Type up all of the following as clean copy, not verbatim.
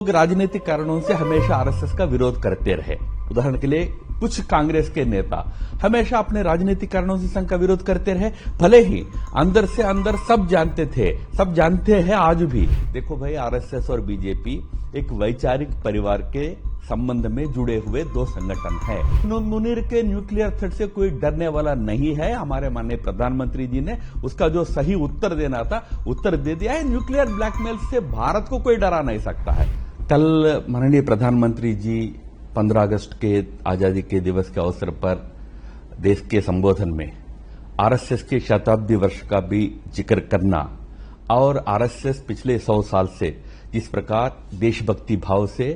लोग राजनीतिक कारणों से हमेशा आरएसएस का विरोध करते रहे। उदाहरण के लिए कुछ कांग्रेस के नेता हमेशा अपने राजनीतिक कारणों से संघ का विरोध करते रहे, भले ही अंदर से अंदर सब जानते थे, सब जानते हैं आज भी। देखो भाई, आरएसएस और बीजेपी एक वैचारिक परिवार के संबंध में जुड़े हुए दो संगठन हैं। मुनीर के न्यूक्लियर थ्रेट से कोई डरने वाला नहीं है। हमारे माननीय प्रधानमंत्री जी ने उसका जो सही उत्तर देना था उत्तर दे दिया है। न्यूक्लियर ब्लैकमेल से भारत को कोई डरा नहीं सकता है। कल माननीय प्रधानमंत्री जी 15 अगस्त के आजादी के दिवस के अवसर पर देश के संबोधन में आरएसएस के शताब्दी वर्ष का भी जिक्र करना और आरएसएस पिछले 100 साल से जिस प्रकार देशभक्ति भाव से,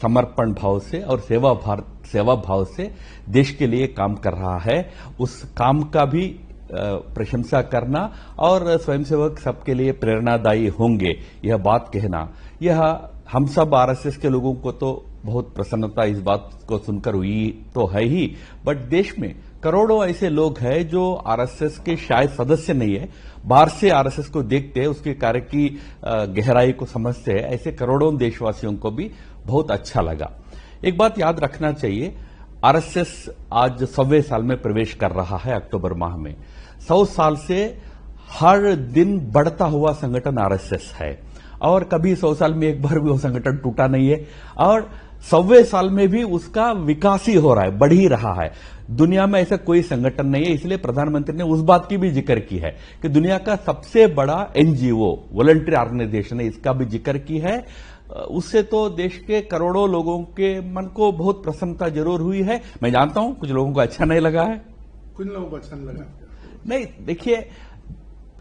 समर्पण भाव से और सेवा भाव से देश के लिए काम कर रहा है, उस काम का भी प्रशंसा करना और स्वयंसेवक सबके लिए प्रेरणादायी होंगे, यह बात कहना, यह हम सब आरएसएस के लोगों को तो बहुत प्रसन्नता इस बात को सुनकर हुई तो है ही, बट देश में करोड़ों ऐसे लोग हैं जो आरएसएस के शायद सदस्य नहीं है, बाहर से आरएसएस को देखते हैं, उसके कार्य की गहराई को समझते हैं। ऐसे करोड़ों देशवासियों को भी बहुत अच्छा लगा। एक बात याद रखना चाहिए, आरएसएस आज 100वें साल में प्रवेश कर रहा है अक्टूबर माह में। 100 साल से हर दिन बढ़ता हुआ संगठन आरएसएस है और कभी 100 साल में एक बार भी वो संगठन टूटा नहीं है और 100वें साल में भी उसका विकास ही हो रहा है, बढ़ ही रहा है। दुनिया में ऐसा कोई संगठन नहीं है। इसलिए प्रधानमंत्री ने उस बात की भी जिक्र की है कि दुनिया का सबसे बड़ा एनजीओ वॉलंटरी ऑर्गेनाइजेशन है, इसका भी जिक्र की है। उससे तो देश के करोड़ों लोगों के मन को बहुत प्रसन्नता जरूर हुई है। मैं जानता हूं कुछ लोगों को अच्छा नहीं लगा है, कुछ लोगों को अच्छा नहीं लगा। नहीं, देखिए,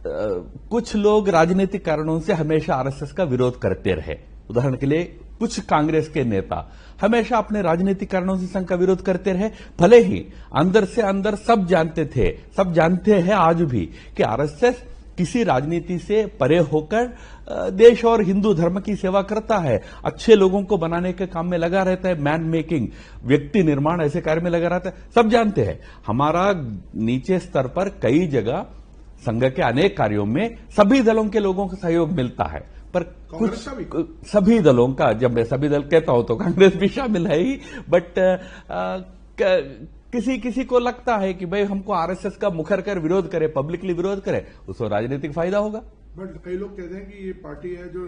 कुछ लोग राजनीतिक कारणों से हमेशा आरएसएस का विरोध करते रहे। उदाहरण के लिए कुछ कांग्रेस के नेता हमेशा अपने राजनीतिक कारणों से संघ का विरोध करते रहे, भले ही अंदर से अंदर सब जानते थे, सब जानते हैं आज भी कि आरएसएस किसी राजनीति से परे होकर देश और हिंदू धर्म की सेवा करता है, अच्छे लोगों को बनाने के काम में लगा रहता है, मैन मेकिंग, व्यक्ति निर्माण, ऐसे कार्य में लगा रहता है, सब जानते हैं। हमारा नीचे स्तर पर कई जगह संघ के अनेक कार्यों में सभी दलों के लोगों का सहयोग मिलता है, पर कुछ सभी दलों का, जब मैं सभी दल कहता हूं तो कांग्रेस भी शामिल है ही, बट किसी को लगता है कि भाई हमको आरएसएस का मुखर कर विरोध करे, पब्लिकली विरोध करे, उसको राजनीतिक फायदा होगा। बट कई लोग कहते हैं कि ये पार्टी है जो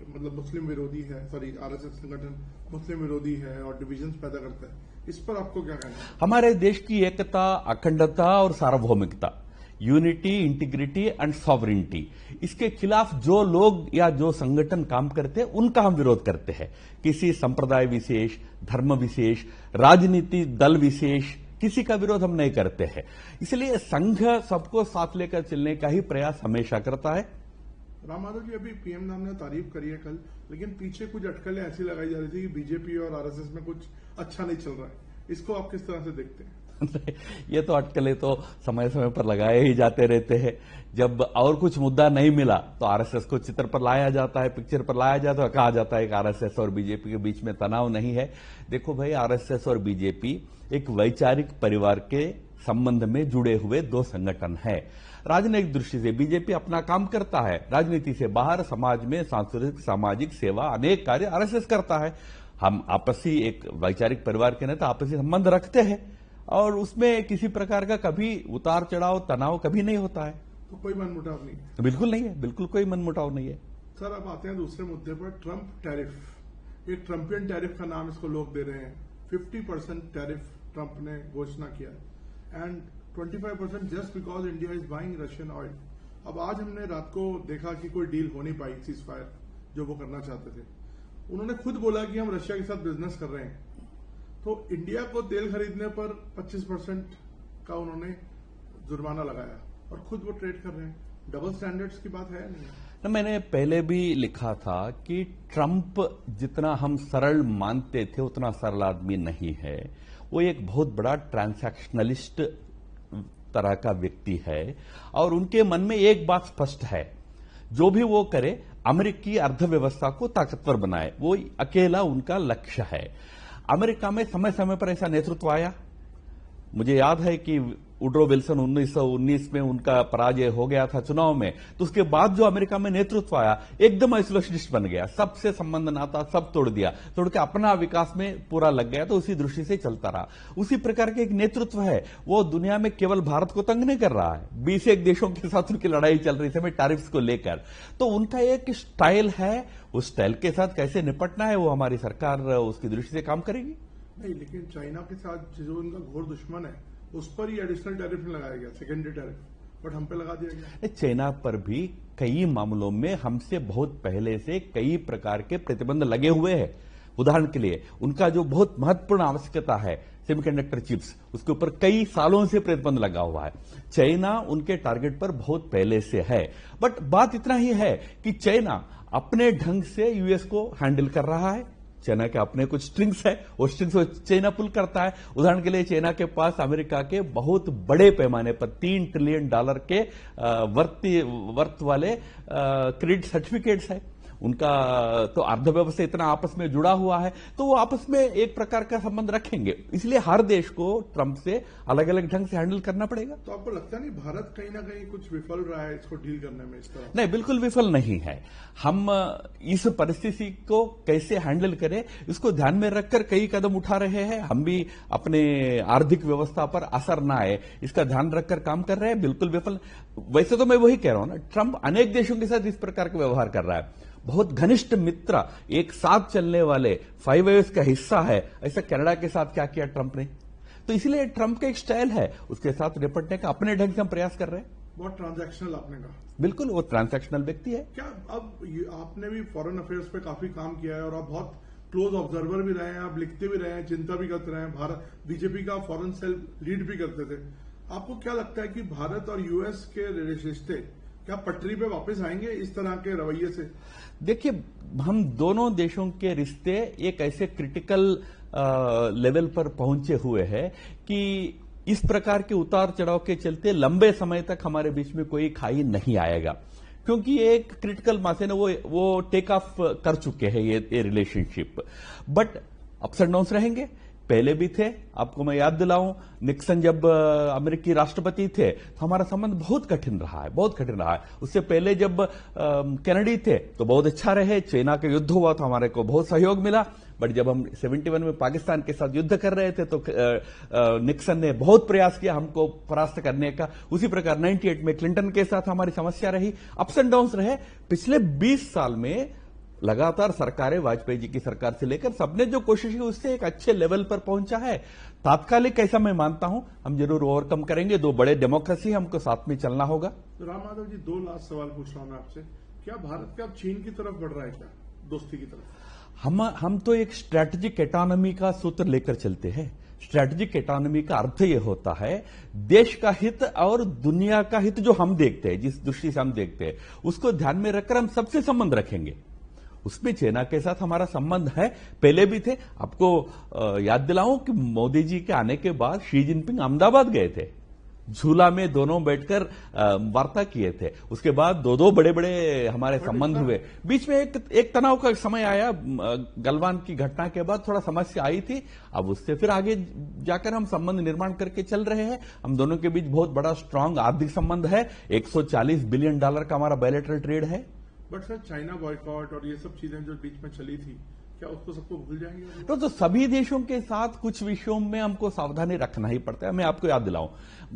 मतलब मुस्लिम विरोधी है, सॉरी आरएसएस संगठन मुस्लिम विरोधी है और डिविजन्स पैदा करता है। इस पर आपको क्या कहना है? हमारे देश की एकता, अखंडता और सार्वभौमिकता, यूनिटी, इंटीग्रिटी एंड सॉवरिनिटी, इसके खिलाफ जो लोग या जो संगठन काम करते हैं उनका हम विरोध करते हैं। किसी संप्रदाय विशेष, धर्म विशेष, राजनीति दल विशेष, किसी का विरोध हम नहीं करते हैं। इसलिए संघ सबको साथ लेकर चलने का ही प्रयास हमेशा करता है। राम माधव जी, अभी पीएम साहब ने तारीफ करी है कल, लेकिन पीछे कुछ अटकलें ऐसी लगाई जा रही थी कि बीजेपी और आरएसएस में कुछ अच्छा नहीं चल रहा है। इसको आप किस तरह से देखते हैं? ये तो अटकलें तो समय समय पर लगाए ही जाते रहते हैं। जब और कुछ मुद्दा नहीं मिला तो आरएसएस को चित्र पर लाया जाता है, पिक्चर पर लाया जाता है, कहा जाता है कि आरएसएस और बीजेपी के बीच में तनाव नहीं है। देखो भाई, आरएसएस और बीजेपी एक वैचारिक परिवार के संबंध में जुड़े हुए दो संगठन हैं। राजनीतिक दृष्टि से बीजेपी अपना काम करता है, राजनीति से बाहर समाज में सांस्कृतिक सामाजिक सेवा अनेक कार्य आरएसएस करता है। हम आपसी एक वैचारिक परिवार के नेता आपसी संबंध रखते हैं और उसमें किसी प्रकार का कभी उतार चढ़ाव, तनाव कभी नहीं होता है। तो कोई मनमुटाव नहीं? बिल्कुल नहीं है, बिल्कुल कोई मनमुटाव नहीं है। सर, अब आते हैं दूसरे मुद्दे पर, ट्रंप टैरिफ। एक ट्रंपियन टैरिफ का नाम इसको लोग दे रहे हैं। 50% टैरिफ ट्रंप ने घोषणा किया and 25% just because India is buying Russian oil. अब आज हमने रात को देखा कि कोई डील हो नहीं पाई, सीज फायर जो वो करना चाहते थे। उन्होंने खुद बोला कि हम रशिया के साथ बिजनेस कर रहे हैं, तो इंडिया को तेल खरीदने पर 25% का उन्होंने जुर्माना लगाया और खुद वो ट्रेड कर रहे हैं। डबल स्टैंडर्ड्स की बात है नहीं? ना, मैंने पहले भी लिखा था कि ट्रंप जितना हम सरल मानते थे उतना सरल आदमी नहीं है। वो एक बहुत बड़ा ट्रांसैक्शनलिस्ट तरह का व्यक्ति है और उनके मन में एक बात स्पष्ट है, जो भी वो करे अमेरिकी अर्थव्यवस्था को ताकतवर बनाए, वो अकेला उनका लक्ष्य है। अमेरिका में समय समय पर ऐसा नेतृत्व आया। मुझे याद है कि वुड्रो विल्सन 1919 में उनका पराजय हो गया था चुनाव में, तो उसके बाद जो अमेरिका में नेतृत्व आया एकदम आइसोलेशनिस्ट बन गया, सबसे संबंध नाता सब तोड़ दिया, तोड़ के अपना विकास में पूरा लग गया, तो उसी दृष्टि से चलता रहा। उसी प्रकार के एक नेतृत्व है, वो दुनिया में केवल भारत को तंग नहीं कर रहा है, 21 देशों के साथ उनकी लड़ाई चल रही है टैरिफ्स को लेकर, तो उनका एक स्टाइल है, उस स्टाइल के साथ कैसे निपटना है वो हमारी सरकार उसकी दृष्टि से काम करेगी। नहीं, लेकिन चाइना के साथ जो उनका घोर दुश्मन है उस पर ही एडिशनल टैरिफ नहीं लगाया गया, सेकेंडरी टैरिफ, बट हम पे लगा दिया गया। चाइना पर भी कई मामलों में हमसे बहुत पहले से कई प्रकार के प्रतिबंध लगे हुए हैं। उदाहरण के लिए उनका जो बहुत महत्वपूर्ण आवश्यकता है सेमीकंडक्टर चिप्स, उसके ऊपर कई सालों से प्रतिबंध लगा हुआ है। चाइना उनके टारगेट पर बहुत पहले से है, बट बात इतना ही है कि चाइना अपने ढंग से यूएस को हैंडल कर रहा है। चाइना के अपने कुछ स्ट्रिंग्स है, वो स्ट्रिंग्स को चाइना पुल करता है। उदाहरण के लिए चाइना के पास अमेरिका के बहुत बड़े पैमाने पर $3 ट्रिलियन के वर्थ वाले क्रेडिट सर्टिफिकेट्स है उनका, तो अर्थव्यवस्था इतना आपस में जुड़ा हुआ है, तो वो आपस में एक प्रकार का संबंध रखेंगे, इसलिए हर देश को ट्रंप से अलग अलग ढंग से हैंडल करना पड़ेगा। तो आपको लगता नहीं भारत कहीं ना कहीं कुछ विफल रहा है इसको डील करने में इस तरह? नहीं, बिल्कुल विफल नहीं है। हम इस परिस्थिति को कैसे हैंडल करें इसको ध्यान में रखकर कई कदम उठा रहे हैं। हम भी अपने आर्थिक व्यवस्था पर असर ना आए इसका ध्यान रखकर काम कर रहे हैं। बिल्कुल विफल, वैसे तो मैं वही कह रहा हूं ना, ट्रंप अनेक देशों के साथ इस प्रकार का व्यवहार कर रहा है, बहुत घनिष्ठ मित्र, एक साथ चलने वाले 5 आइज का हिस्सा है। ऐसा कनाडा के साथ क्या किया ट्रंप ने, तो इसलिए ट्रंप का एक स्टाइल है, उसके साथ निपटने का अपने ढंग से हम प्रयास कर रहे हैं। बहुत ट्रांजैक्शनल आपने कहा। बिल्कुल, वो ट्रांजैक्शनल व्यक्ति है। क्या अब आपने भी फॉरेन अफेयर्स पे काफी काम किया है और आप बहुत क्लोज ऑब्जर्वर भी रहे हैं, आप लिखते भी रहे हैं, चिंता भी करते रहे हैं, भारत बीजेपी का फॉरेन सेल लीड भी करते थे। आपको क्या लगता है कि भारत और यूएस के रिश्ते क्या पटरी पे वापस आएंगे इस तरह के रवैये से? देखिए, हम दोनों देशों के रिश्ते एक ऐसे क्रिटिकल लेवल पर पहुंचे हुए हैं कि इस प्रकार के उतार चढ़ाव के चलते लंबे समय तक हमारे बीच में कोई खाई नहीं आएगा, क्योंकि एक क्रिटिकल मास है ना, वो टेक ऑफ कर चुके हैं ये relationship. But ups and downs रहेंगे, पहले भी थे। आपको मैं याद दिलाऊं, निक्सन जब अमेरिकी राष्ट्रपति थे तो हमारा संबंध बहुत कठिन रहा है, बहुत कठिन रहा है। उससे पहले जब कैनेडी थे तो बहुत अच्छा रहे। चाइना का युद्ध हुआ तो हमारे को बहुत सहयोग मिला, बट जब हम 71 में पाकिस्तान के साथ युद्ध कर रहे थे तो निक्सन ने बहुत प्रयास किया हमको परास्त करने का। उसी प्रकार 98 में क्लिंटन के साथ हमारी समस्या रही, अप्स एंड डाउन्स रहे। पिछले 20 साल में लगातार सरकारें, वाजपेयी जी की सरकार से लेकर सबने जो कोशिश की उससे एक अच्छे लेवल पर पहुंचा है। तात्कालिक ऐसा मैं मानता हूं, हम जरूर ओवरकम करेंगे। 2 बड़े डेमोक्रेसी, हमको साथ में चलना होगा। तो राम माधव जी, 2 लास्ट सवाल पूछ रहा हूं मैं आपसे, क्या भारत क्या चीन की तरफ बढ़ रहा है, क्या दोस्ती की तरफ? हम तो एक स्ट्रैटेजिक इकोनॉमी का सूत्र लेकर चलते हैं। स्ट्रैटेजिक इकोनॉमी का अर्थ यह होता है देश का हित और दुनिया का हित जो हम देखते हैं, जिस दृष्टि से हम देखते हैं उसको ध्यान में रखकर हम सबसे संबंध रखेंगे। उसमें चाइना के साथ हमारा संबंध है, पहले भी थे। आपको याद दिलाऊं कि मोदी जी के आने के बाद शी जिनपिंग अहमदाबाद गए थे, झूला में दोनों बैठकर वार्ता किए थे। उसके बाद 2 बड़े बड़े हमारे संबंध हुए। बीच में एक तनाव का समय आया, गलवान की घटना के बाद थोड़ा समस्या आई थी। अब उससे फिर आगे जाकर हम संबंध निर्माण करके चल रहे हैं। हम दोनों के बीच बहुत बड़ा स्ट्रांग आर्थिक संबंध है। $140 बिलियन का हमारा बायलैटरल ट्रेड है। बट सर, चाइना बॉयकॉट और ये सब चीजें जो बीच में चली थी, क्या उसको सबको भूल जाएंगे? तो सभी देशों के साथ कुछ विषयों में हमको सावधानी रखना ही पड़ता है। मैं आपको याद दिलाऊं,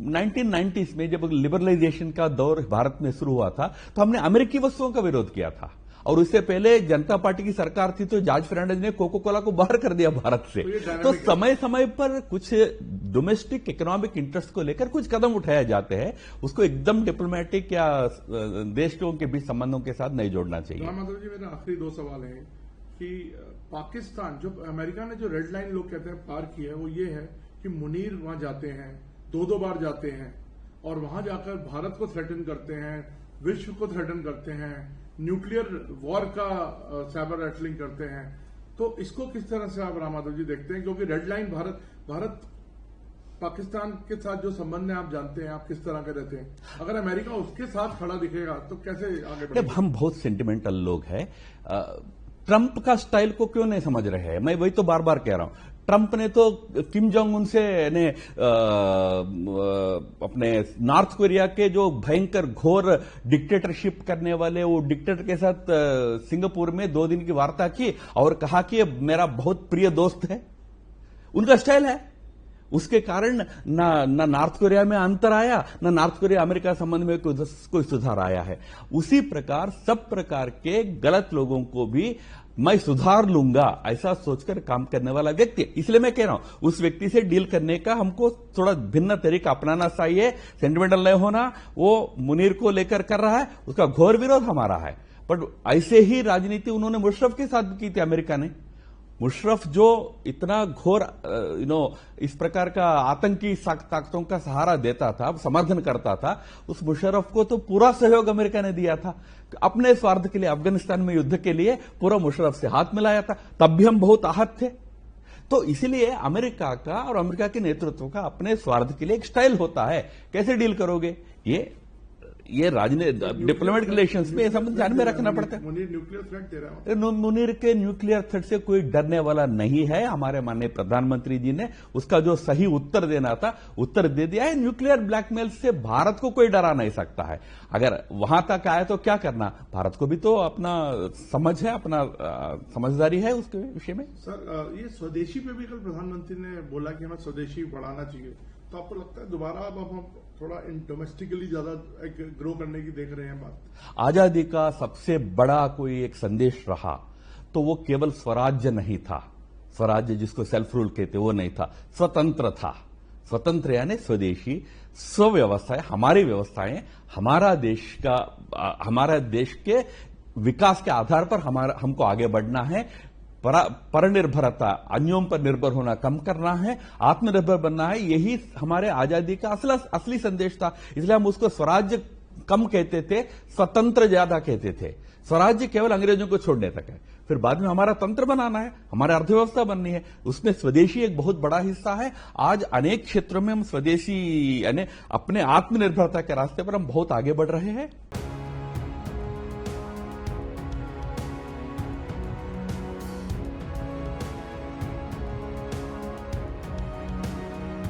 1990s में जब लिबरलाइजेशन का दौर भारत में शुरू हुआ था तो हमने अमेरिकी वस्तुओं का विरोध किया था, और उससे पहले जनता पार्टी की सरकार थी तो जॉर्ज फर्नांडिस ने कोको कोला को बाहर कर दिया भारत से। तो समय समय पर कुछ डोमेस्टिक इकोनॉमिक इंटरेस्ट को लेकर कुछ कदम उठाए जाते हैं, उसको एकदम डिप्लोमेटिक या देशों के बीच संबंधों के साथ नहीं जोड़ना चाहिए। राम माधव जी, मेरे आखिरी 2 सवाल हैं कि पाकिस्तान, जो अमेरिका ने जो रेड लाइन लोग कहते हैं पार की है, वो ये है कि मुनीर वहां जाते हैं, 2 बार जाते हैं और वहां जाकर भारत को थ्रेटन करते हैं, विश्व को थ्रेटन करते हैं, न्यूक्लियर वॉर का साइबर रैटलिंग करते हैं। तो इसको किस तरह से आप राम माधव जी देखते हैं? क्योंकि रेड लाइन भारत पाकिस्तान के साथ जो संबंध है आप जानते हैं, आप किस तरह के रहते हैं। अगर अमेरिका उसके साथ खड़ा दिखेगा तो कैसे आगे बढ़ेगा? हम बहुत सेंटिमेंटल लोग हैं। ट्रंप का स्टाइल को क्यों नहीं समझ रहे हैं? मैं वही तो बार बार कह रहा हूं, ट्रंप ने तो किम जोंग उन से ने अपने नॉर्थ कोरिया के जो भयंकर घोर डिक्टेटरशिप करने वाले वो डिक्टेटर के साथ सिंगापुर में 2 दिन की वार्ता की और कहा कि ये मेरा बहुत प्रिय दोस्त है। उनका स्टाइल है। उसके कारण ना नॉर्थ कोरिया में अंतर आया, ना नॉर्थ कोरिया अमेरिका संबंध में कोई सुधार आया है। उसी प्रकार सब प्रकार के गलत लोगों को भी मैं सुधार लूंगा ऐसा सोचकर काम करने वाला व्यक्ति, इसलिए मैं कह रहा हूं उस व्यक्ति से डील करने का हमको थोड़ा भिन्न तरीका अपनाना चाहिए। सेंटिमेंटल नहीं होना। वो मुनीर को लेकर कर रहा है, उसका घोर विरोध हमारा है। पर ऐसे ही राजनीति उन्होंने मुशर्रफ के साथ की थी अमेरिका ने। मुशर्रफ जो इतना घोर इस प्रकार का आतंकी ताकतों का सहारा देता था, समर्थन करता था, उस मुशर्रफ को तो पूरा सहयोग अमेरिका ने दिया था। अपने स्वार्थ के लिए अफगानिस्तान में युद्ध के लिए पूरा मुशर्रफ से हाथ मिलाया था। तब भी हम बहुत आहत थे। तो इसलिए अमेरिका का और अमेरिका के नेतृत्व का अपने स्वार्थ के लिए एक स्टाइल होता है। कैसे डील करोगे ये राजनीतिक डिप्लोमेटिक रिलेशंस में सब ध्यान में रखना पड़ता है। मुनीर न्यूक्लियर थ्रेट दे रहा है। मुनीर के न्यूक्लियर थ्रेट से कोई डरने वाला नहीं है। हमारे माननीय प्रधानमंत्री जी ने उसका जो सही उत्तर देना था उत्तर दे दिया है। न्यूक्लियर ब्लैकमेल से भारत को कोई डरा नहीं सकता है। अगर वहां तक आए तो क्या करना, भारत को भी तो अपना समझ है, अपना समझदारी है उसके विषय में। सर ये स्वदेशी पे भी कल प्रधानमंत्री ने बोला कि हमें स्वदेशी बढ़ाना चाहिए, तो आपको लगता है दोबारा अब हम थोड़ा डोमेस्टिकली ज्यादा ग्रो करने की देख रहे हैं बात? आजादी का सबसे बड़ा कोई एक संदेश रहा तो वो केवल स्वराज्य नहीं था। स्वराज्य जिसको सेल्फ रूल कहते वो नहीं था, स्वतंत्र था। स्वतंत्र यानी स्वदेशी, स्वव्यवस्थाएं, हमारी व्यवस्थाएं, हमारा देश के विकास के आधार पर हमको आगे बढ़ना है। परनिर्भरता, अन्यों पर निर्भर होना कम करना है, आत्मनिर्भर बनना है। यही हमारे आजादी का असली संदेश था। इसलिए हम उसको स्वराज्य कम कहते थे, स्वतंत्र ज्यादा कहते थे। स्वराज्य केवल अंग्रेजों को छोड़ने तक है, फिर बाद में हमारा तंत्र बनाना है, हमारी अर्थव्यवस्था बननी है। उसमें स्वदेशी एक बहुत बड़ा हिस्सा है। आज अनेक क्षेत्रों में हम स्वदेशी यानी अपने आत्मनिर्भरता के रास्ते पर हम बहुत आगे बढ़ रहे हैं।